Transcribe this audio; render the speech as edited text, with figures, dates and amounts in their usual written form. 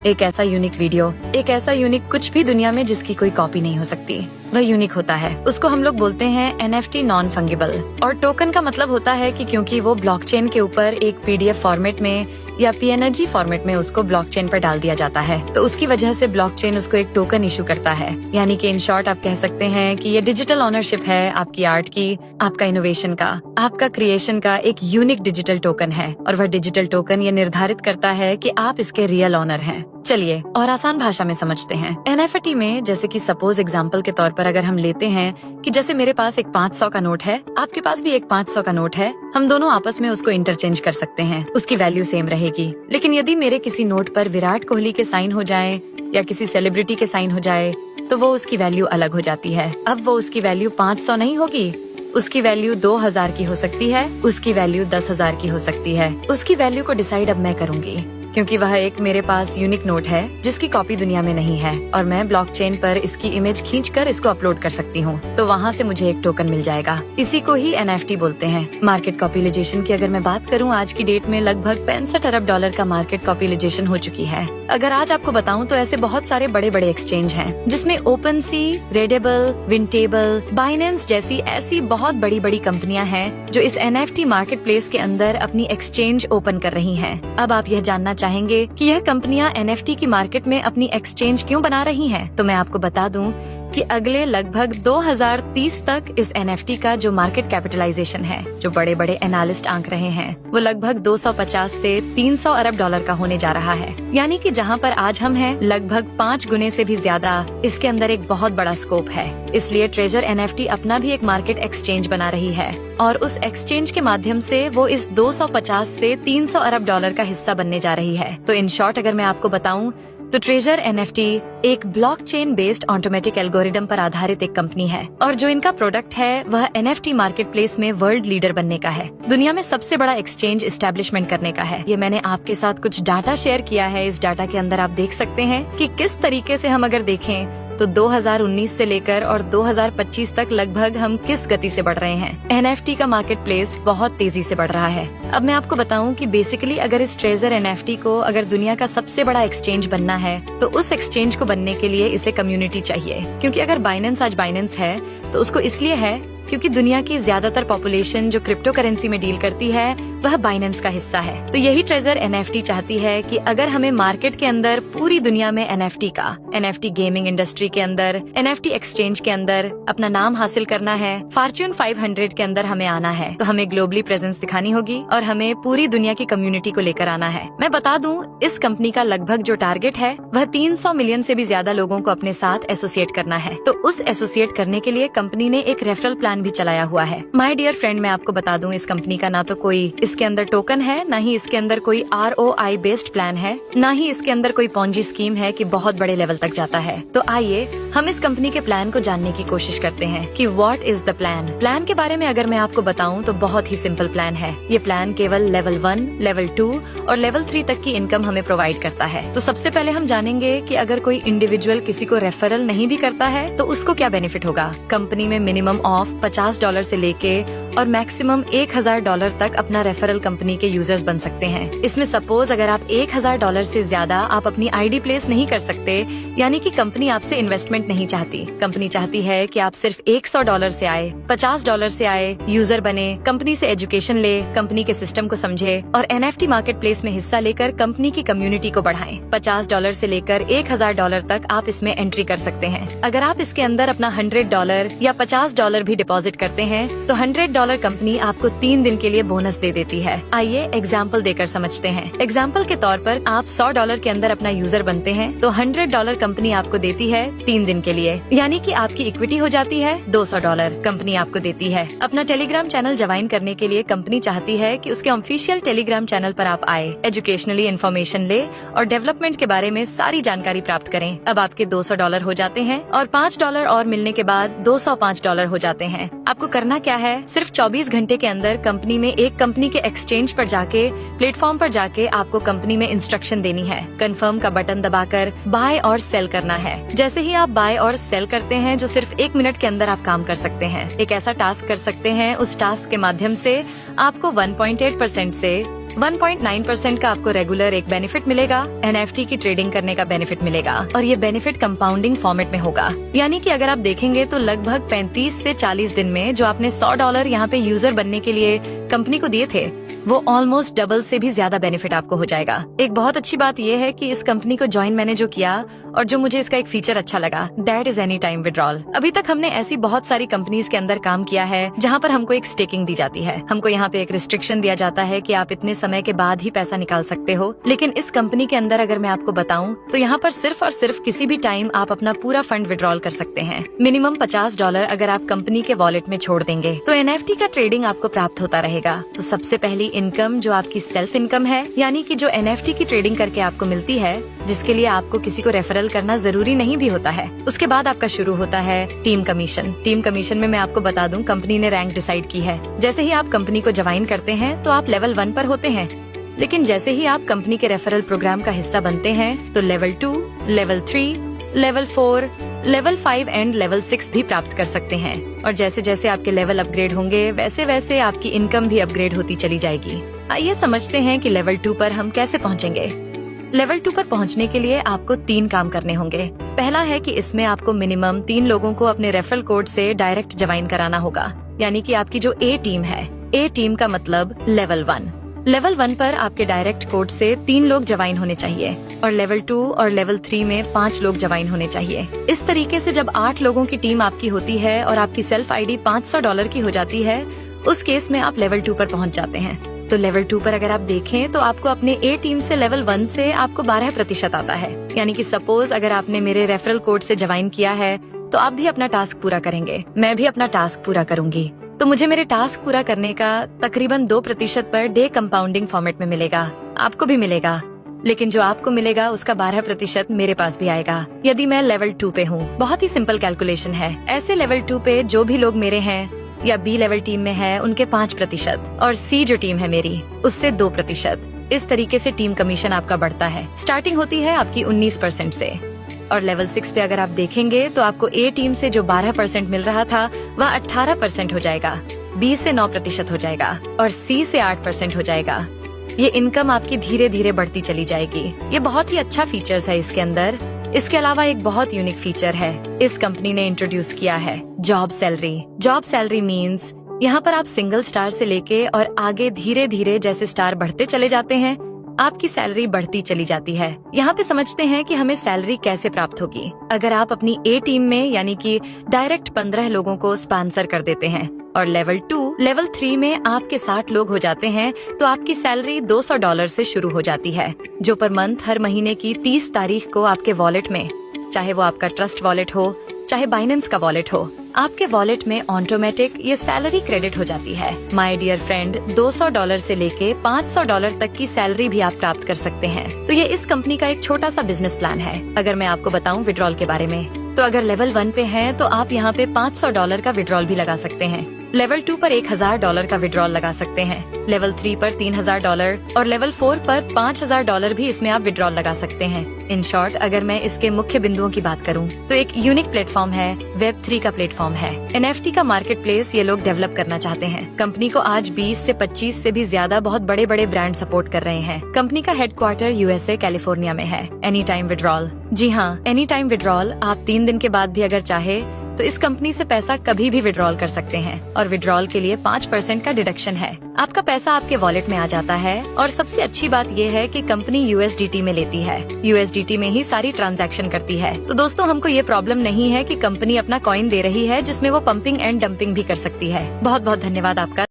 एक ऐसा unique video, एक ऐसा यूनिक कुछ भी दुनिया में जिसकी कोई कॉपी नहीं हो सकती। वह यूनिक होता है, उसको हम लोग बोलते हैं NFT नॉन फंगिबल। और टोकन का मतलब होता है कि क्योंकि वो ब्लॉकचेन के ऊपर एक PDF फॉर्मेट में या PNG फॉर्मेट में उसको ब्लॉकचेन पर डाल दिया जाता है, तो उसकी वजह से ब्लॉकचेन उसको एक टोकन इशू करता है। यानी कि इन शॉर्ट आप कह सकते हैं कि ये डिजिटल ऑनरशिप है आपकी आर्ट की, आपका इनोवेशन का, आपका क्रिएशन का एक यूनिक डिजिटल टोकन है। और वह डिजिटल टोकन ये निर्धारित करता है कि आप इसके रियल ऑनर हैं। चलिए और आसान भाषा में समझते हैं। NFT में जैसे कि सपोज एग्जांपल के तौर पर अगर हम लेते हैं कि जैसे मेरे पास एक 500 का नोट है, आपके पास भी एक 500 का नोट है, हम दोनों आपस में उसको इंटरचेंज कर सकते हैं, उसकी वैल्यू सेम रहेगी। लेकिन यदि मेरे किसी नोट पर विराट कोहली के साइन हो जाए या किसी सेलिब्रिटी के साइन हो जाए तो वो उसकी वैल्यू अलग हो जाती है। अब वो उसकी वैल्यू 500 नहीं होगी, उसकी वैल्यू 2000 की हो सकती है, उसकी वैल्यू 10,000 की हो सकती है। उसकी वैल्यू को डिसाइड अब मैं करूंगी, क्योंकि वह एक मेरे पास यूनिक नोट है जिसकी कॉपी दुनिया में नहीं है और मैं ब्लॉकचेन पर इसकी इमेज खींचकर इसको अपलोड कर सकती हूँ, तो वहाँ से मुझे एक टोकन मिल जाएगा। इसी को ही NFT बोलते हैं। मार्केट कॉपीलाइजेशन की अगर मैं बात करूँ, आज की डेट में लगभग 65 अरब डॉलर का मार्केट कॉपीलाइजेशन हो चुकी है। अगर आज आपको बताऊँ तो ऐसे बहुत सारे बड़े बड़े एक्सचेंज हैं, जिसमें OpenSea, रेडेबल, विंटेबल, बाइनेंस जैसी ऐसी बहुत बड़ी बड़ी कंपनियां हैं जो इस NFT मार्केट प्लेस के अंदर अपनी एक्सचेंज ओपन कर रही हैं। अब आप यह जानना चाहेंगे कि यह कंपनियां NFT की मार्केट में अपनी एक्सचेंज क्यों बना रही हैं? तो मैं आपको बता दूं कि अगले लगभग 2030 तक इस NFT का जो मार्केट कैपिटलाइजेशन है, जो बड़े बड़े एनालिस्ट आंक रहे हैं, वो लगभग 250 से 300 अरब डॉलर का होने जा रहा है। यानी कि जहां पर आज हम हैं, लगभग 5 गुने से भी ज्यादा इसके अंदर एक बहुत बड़ा स्कोप है। इसलिए ट्रेजर NFT अपना भी एक मार्केट एक्सचेंज बना रही है और उस एक्सचेंज के माध्यम से वो इस 250 से 300 अरब डॉलर का हिस्सा बनने जा रही है। तो इन शॉर्ट अगर मैं आपको बताऊं तो ट्रेजर NFT एक ब्लॉकचेन बेस्ड ऑटोमेटिक एल्गोरिदम पर आधारित एक कंपनी है और जो इनका प्रोडक्ट है वह NFT मार्केट प्लेस में वर्ल्ड लीडर बनने का है, दुनिया में सबसे बड़ा एक्सचेंज एस्टेब्लिशमेंट करने का है। ये मैंने आपके साथ कुछ डाटा शेयर किया है। इस डाटा के अंदर आप देख सकते हैं कि किस तरीके से हम अगर देखें तो 2019 से लेकर और 2025 तक लगभग हम किस गति से बढ़ रहे हैं। NFT का मार्केट प्लेस बहुत तेजी से बढ़ रहा है। अब मैं आपको बताऊं कि बेसिकली अगर इस ट्रेजर NFT को अगर दुनिया का सबसे बड़ा एक्सचेंज बनना है तो उस एक्सचेंज को बनने के लिए इसे कम्युनिटी चाहिए। क्योंकि अगर बाइनेंस आज बाइनेंस है तो उसको इसलिए है क्योंकि दुनिया की ज्यादातर पॉपुलेशन जो क्रिप्टो करेंसी में डील करती है वह बाइनेंस का हिस्सा है। तो यही ट्रेजर NFT चाहती है कि अगर हमें मार्केट के अंदर पूरी दुनिया में NFT गेमिंग इंडस्ट्री के अंदर, NFT एक्सचेंज के अंदर अपना नाम हासिल करना है, फॉर्च्यून 500 के अंदर हमें आना है, तो हमें ग्लोबली प्रेजेंस दिखानी होगी और हमें पूरी दुनिया की कम्युनिटी को लेकर आना है। मैं बता दूं, इस कंपनी का लगभग जो टारगेट है वह 300 मिलियन से भी ज्यादा लोगों को अपने साथ एसोसिएट करना है। तो उस एसोसिएट करने के लिए कंपनी ने एक रेफरल प्लान भी चलाया हुआ है। माय डियर फ्रेंड, मैं आपको बता दूं, इस कंपनी का ना तो कोई इसके अंदर टोकन है, ना ही इसके अंदर कोई ROI बेस्ड प्लान है, ना ही इसके अंदर कोई पॉन्जी स्कीम है कि बहुत बड़े लेवल तक जाता है। तो आइए हम इस कंपनी के प्लान को जानने की कोशिश करते हैं कि what is the plan. Plan के बारे में अगर मैं आपको बताऊं तो बहुत ही सिंपल प्लान है। ये प्लान केवल लेवल 1, लेवल 2 और लेवल 3 तक की इनकम हमें प्रोवाइड करता है। तो सबसे पहले हम जानेंगे कि अगर कोई इंडिविजुअल किसी को रेफरल नहीं भी करता है तो उसको क्या बेनिफिट होगा। कंपनी में मिनिमम ऑफ $50 से लेके और मैक्सिमम $1000 तक अपना रेफरल कंपनी के यूजर्स बन सकते हैं। इसमें सपोज अगर आप $1000 से ज्यादा आप अपनी ID प्लेस नहीं कर सकते, यानी कि कंपनी आपसे इन्वेस्टमेंट नहीं चाहती। कंपनी चाहती है कि आप सिर्फ $100 से आए, $50 से आए, यूजर बने, कंपनी से एजुकेशन ले, कंपनी के सिस्टम को समझे और NFT मार्केट प्लेस में हिस्सा लेकर कंपनी की कम्युनिटी को बढ़ाएं। $50 से लेकर $1000 तक आप इसमें एंट्री कर सकते हैं। अगर आप इसके अंदर अपना $100 या $50 भी डिपॉजिट करते हैं तो $100 कंपनी आपको 3 दिन के लिए बोनस दे देती है। आइए एग्जाम्पल देकर समझते हैं। एग्जाम्पल के तौर पर आप $100 के अंदर अपना यूजर बनते हैं तो $100 कंपनी आपको देती है 3 दिन के लिए, यानी कि आपकी इक्विटी हो जाती है $200 कंपनी आपको देती है। अपना टेलीग्राम चैनल ज्वाइन करने के लिए कंपनी चाहती है कि उसके ऑफिशियल टेलीग्राम चैनल पर आप आए, एजुकेशनली इन्फॉर्मेशन ले और डेवलपमेंट के बारे में सारी जानकारी प्राप्त करें। अब आपके $200 हो जाते हैं और $5 और मिलने के बाद $205 हो जाते हैं। आपको करना क्या है, सिर्फ 24 घंटे के अंदर कंपनी में एक कंपनी के एक्सचेंज पर जाके, प्लेटफॉर्म पर जाके आपको कंपनी में इंस्ट्रक्शन देनी है। कंफर्म का बटन दबाकर बाय और सेल करना है। जैसे ही आप बाय और सेल करते हैं, जो सिर्फ 1 मिनट के अंदर आप काम कर सकते हैं, एक ऐसा टास्क कर सकते हैं, उस टास्क के माध्यम से आपको 1.8% से 1.9% का आपको रेगुलर एक बेनिफिट मिलेगा, NFT की ट्रेडिंग करने का बेनिफिट मिलेगा और ये बेनिफिट कंपाउंडिंग फॉर्मेट में होगा। यानी कि अगर आप देखेंगे तो लगभग 35 से 40 दिन में जो आपने $100 यहाँ पे यूजर बनने के लिए कंपनी को दिए थे, वो ऑलमोस्ट डबल से भी ज्यादा बेनिफिट आपको हो जाएगा। एक बहुत अच्छी बात यह है कि इस कंपनी को ज्वाइन मैंने जो किया और जो मुझे इसका एक फीचर अच्छा लगा, that is any time withdrawal. अभी तक हमने ऐसी बहुत सारी कंपनीज के अंदर काम किया है जहाँ पर हमको एक स्टेकिंग दी जाती है, हमको यहाँ पे एक रिस्ट्रिक्शन दिया जाता है कि आप इतने समय के बाद ही पैसा निकाल सकते हो। लेकिन इस कंपनी के अंदर अगर मैं आपको बताऊँ तो यहाँ पर सिर्फ और सिर्फ किसी भी टाइम आप अपना पूरा फंड विड्रॉल कर सकते हैं। मिनिमम $50 अगर आप कंपनी के वॉलेट में छोड़ देंगे तो NFT का ट्रेडिंग आपको प्राप्त होता रहेगा। तो सबसे पहली इनकम जो आपकी सेल्फ इनकम है, यानी कि जो NFT की ट्रेडिंग करके आपको मिलती है, जिसके लिए आपको किसी को रेफरल करना जरूरी नहीं भी होता है। उसके बाद आपका शुरू होता है टीम कमीशन। टीम कमीशन में मैं आपको बता दूं, कंपनी ने रैंक डिसाइड की है। जैसे ही आप कंपनी को ज्वाइन करते हैं तो आप लेवल 1 पर होते हैं, लेकिन जैसे ही आप कंपनी के रेफरल प्रोग्राम का हिस्सा बनते हैं तो level 2, level 3, level 4, level 5 and level 6 भी प्राप्त कर सकते हैं। और जैसे जैसे आपके लेवल अपग्रेड होंगे वैसे वैसे आपकी इनकम भी अपग्रेड होती चली जाएगी। आइए समझते हैं कि लेवल 2 पर हम कैसे पहुंचेंगे। लेवल 2 पर पहुंचने के लिए आपको 3 काम करने होंगे। पहला है कि इसमें आपको मिनिमम 3 लोगों को अपने रेफरल कोड से डायरेक्ट ज्वाइन कराना होगा, यानी कि आपकी जो A टीम है, A टीम का मतलब लेवल 1। लेवल 1 पर आपके डायरेक्ट कोड से 3 लोग ज्वाइन होने चाहिए और लेवल 2 और लेवल 3 में 5 लोग ज्वाइन होने चाहिए। इस तरीके से जब 8 लोगों की टीम आपकी होती है और आपकी सेल्फ ID $500 की हो जाती है, उस केस में आप लेवल 2 पर पहुंच जाते हैं। तो लेवल 2 पर अगर आप देखें तो आपको अपने A टीम से लेवल 1 से आपको 12% आता है। यानी कि सपोज अगर आपने मेरे रेफरल कोड से ज्वाइन किया है तो आप भी अपना टास्क पूरा करेंगे, मैं भी अपना टास्क पूरा करूंगी, तो मुझे मेरे टास्क पूरा करने का तकरीबन 2% पर डे कंपाउंडिंग फॉर्मेट में मिलेगा। आपको भी मिलेगा, लेकिन जो आपको मिलेगा उसका 12% मेरे पास भी आएगा यदि मैं लेवल 2 पे हूँ। बहुत ही सिंपल कैलकुलेशन है। ऐसे लेवल 2 पे जो भी लोग मेरे हैं या B लेवल टीम में है उनके 5% और C जो टीम है मेरी उससे 2%। इस तरीके से टीम कमीशन आपका बढ़ता है। स्टार्टिंग होती है आपकी 19% से और लेवल 6 पे अगर आप देखेंगे तो आपको A टीम से जो 12% मिल रहा था वह 18% हो जाएगा, B से 9% हो जाएगा और C से 8% हो जाएगा। ये इनकम आपकी धीरे धीरे बढ़ती चली जाएगी। ये बहुत ही अच्छा फीचर्स है इसके अंदर। इसके अलावा एक बहुत यूनिक फीचर है, इस कंपनी ने इंट्रोड्यूस किया है job salary. Job salary means यहाँ पर आप सिंगल स्टार से लेके और आगे धीरे धीरे जैसे स्टार बढ़ते चले जाते हैं आपकी सैलरी बढ़ती चली जाती है। यहाँ पे समझते हैं कि हमें सैलरी कैसे प्राप्त होगी। अगर आप अपनी A टीम में यानी कि डायरेक्ट 15 लोगों को स्पॉन्सर कर देते हैं और लेवल 2, लेवल 3 में आपके 60 लोग हो जाते हैं तो आपकी सैलरी $200 से शुरू हो जाती है, जो पर मंथ हर महीने की 30 तारीख को आपके वॉलेट में, चाहे वो आपका ट्रस्ट वॉलेट हो चाहे बाइनेंस का वॉलेट हो, आपके वॉलेट में ऑटोमेटिक ये सैलरी क्रेडिट हो जाती है। माय डियर फ्रेंड, $200 से लेके $500 तक की सैलरी भी आप प्राप्त कर सकते हैं। तो ये इस कंपनी का एक छोटा सा बिजनेस प्लान है। अगर मैं आपको बताऊं विड्रॉल के बारे में, तो अगर लेवल 1 पे हैं तो आप यहाँ पे $500 का विड्रॉल भी लगा सकते हैं। लेवल 2 पर $1000 का विड्रॉल लगा सकते हैं। लेवल 3 पर $3000 और लेवल 4 पर $5000 भी इसमें आप विड्रॉल लगा सकते हैं। इन शॉर्ट, अगर मैं इसके मुख्य बिंदुओं की बात करूं, तो एक यूनिक प्लेटफॉर्म है, Web3 का प्लेटफॉर्म है। NFT का मार्केट प्लेस ये लोग डेवलप करना चाहते हैं। कंपनी को आज 20 से 25 से भी ज्यादा बहुत बड़े बड़े ब्रांड सपोर्ट कर रहे हैं। कंपनी का हेडक्वार्टर USA कैलिफोर्निया में है। एनी टाइम विड्रॉल, जी हाँ, एनी टाइम विड्रॉल। आप 3 दिन के बाद भी अगर चाहे तो इस कंपनी से पैसा कभी भी विड्रॉल कर सकते हैं और विड्रॉल के लिए 5% का डिडक्शन है। आपका पैसा आपके वॉलेट में आ जाता है और सबसे अच्छी बात ये है कि कंपनी USDT में लेती है, USDT में ही सारी ट्रांजैक्शन करती है। तो दोस्तों, हमको ये प्रॉब्लम नहीं है कि कंपनी अपना कॉइन दे रही है जिसमें वो पंपिंग एंड डंपिंग भी कर सकती है। बहुत बहुत धन्यवाद आपका।